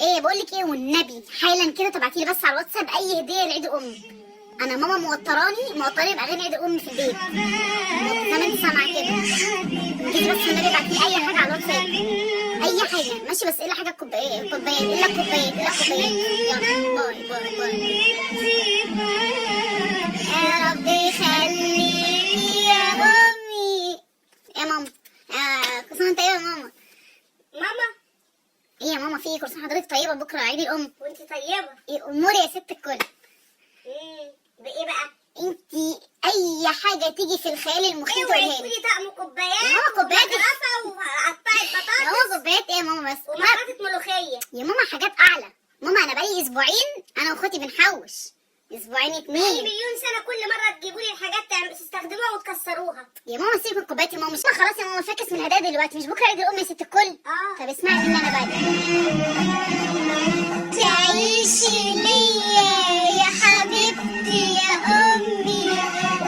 ايه بقول لك ايه والنبي حالا كده تبعتي لي بس على الواتساب اي هديه لعيد امي. انا ماما موتراني باغاني عيد امي في البيت زي ما انت سامعه كده. انجزي بس والنبي ابعتي لي اي حاجه على الواتساب، اي حاجه ماشي، بس الا حاجه كوبايات الا كوبايات. يلا باي باي باي. يا رب يخليكي يا امي. يا ماما كل سنه وانت طيبه يا ماما. ايه يا ماما في ايه؟ كل سنه حضرتك طيبه، بكره عيد الام. وانت طيبه. ايه اموري يا ست الكل؟ بايه بقى؟ انت اي حاجه تيجي في الخيال المخيف اوعي تقولها تقولي لي. طقم كوبايات. يا ماما كوبايات وقطعت بطاطس. يا ماما كوبايات ايه يا ماما؟ بس ومحطة ملوخيه. يا ماما حاجات اعلى. ماما انا بقالي اسبوعين انا واخواتي بنحوش، اسبوعين بقالي 2. مليون سنه كل مره تجيبوا لي الحاجات تستخدموها وتكسروها. يا ماما سيبك من كوبايات يا ماما. مش خلاص يا ماما فاكس من الهدايا دلوقتي، مش بكره عيد الام يا ست الكل. طب اسمعي مني انا بقى. تعيشي ليا يا حبيبتي يا امي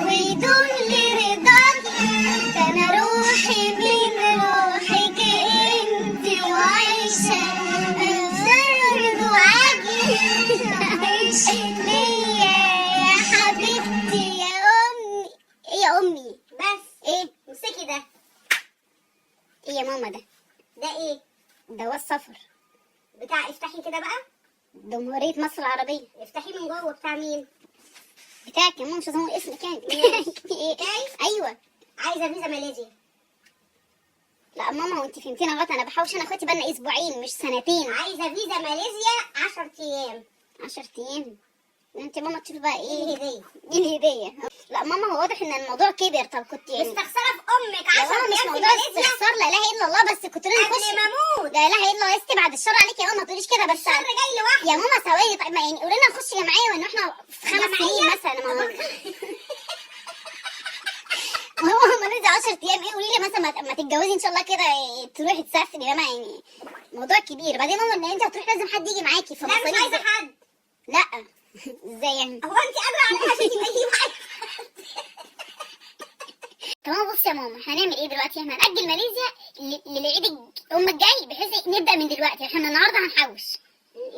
ويدوم لرضاكي، ده انا روحي من روحك انت وعايشه بسر دعاكي. تعيشي ليا يا حبيبتي يا امي. ايه يا امي؟ بس ايه امسكي ده. ايه يا ماما ده ايه؟ ده هو السفر بتاع افتحي كده بقى. جمهورية مصر العربية. افتحي من جوه. بتاع مين؟ بتاعك يا ماما، مش لازم اسمك يعني. ايه؟ ايوه. عايزه فيزا ماليزيا. لا ماما وانت فهمتيني غلط، انا بحوش انا اخواتي بقالنا اسبوعين مش سنتين. عايزه فيزا ماليزيا 10 ايام. 10 ايام. انت ماما تشوفي بقى ايه الهديه. ايه الهدية. لا ماما هو واضح ان الموضوع كبر. طب كنت يعني مستخسره في امك 10 يا ماما مش ايام في موضوع ماليزيا استخسار، لا اله الا الله، بس كنت لازم نخش. قبل ما اموت. لا اله الا الله يا ستي، بعد الشر عليك يا ماما ما تقوليش كده. بس الشر جاي لوحده يا ماما ثواني. طيب ما يعني قولي لنا نخش جمعيه وان احنا في 5 سنين مثلا. ماما ماليزيا 10 ايام ايه؟ قولي لي مثلا ما تتجوزي ان شاء الله كده تروحي تسافري يا ماما، يعني موضوع كبير. بعدين ماما ان انت هتروحي لازم حد يجي معاكي. لا مش عايزه حد. لا ازاي يعني؟ هو انت قادره عليها عشان تبقي معايا؟ تمام بصي يا ماما هنعمل ايه دلوقتي؟ احنا هنأجل ماليزيا للعيد الام الجاي بحيث نبدا من دلوقتي. احنا النهارده هنحوش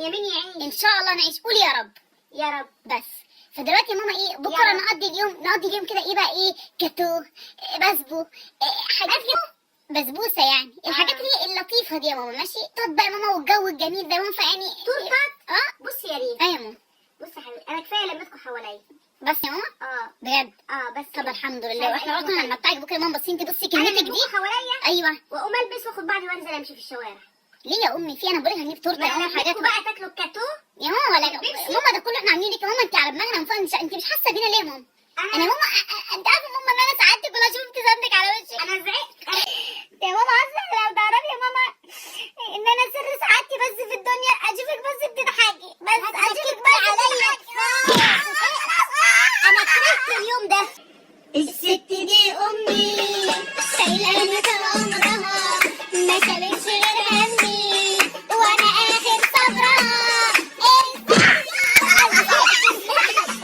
يمين يعين ان شاء الله نعيش. قولي يا رب. يا رب. بس فدلوقتي يا ماما ايه بكره نقضي اليوم كده ايه بقى؟ ايه جاتوه، بسبو، حاجات كده بسبوسه يعني الحاجات اللي اللطيفه دي يا ماما. ماشي طب بقى يا ماما والجو الجميل ده يا ماما يعني تورتات. بصي يا ريم. ايه يا ماما؟ بصي يا حبيبي انا كفايه لمتكم حواليا. بس يا ماما بجد بس طب الحمد لله. واحنا اصلا هنمتعك بكره يا ماما. بس انت بصي كلمتك دي حواليا. ايوه. واقوم البس واخد بعضي وانزل امشي في الشوارع. ليه يا امي؟ في انا بقولك هنجيب تورته يا ماما حاجات بقى تاكلوا الكاتو يا ماما. ولا ماما ده كله احنا عاملين لك يا ماما. انت على دماغنا من فوق. انت مش حاسه بينا ليه يا ماما؟ انا ماما انت عارفه ماما ان انا ساعدتك ولا اشوف ابتسامتك على وشك. انا زعلت يا ماما اصلا لو تعرفي يا ماما ان انا سر سعادتي بس في الدنيا اشوفك بس بتضحكي. بس اشوفك بس عليا. انا كرهت اليوم ده. الست دي امي شايلاني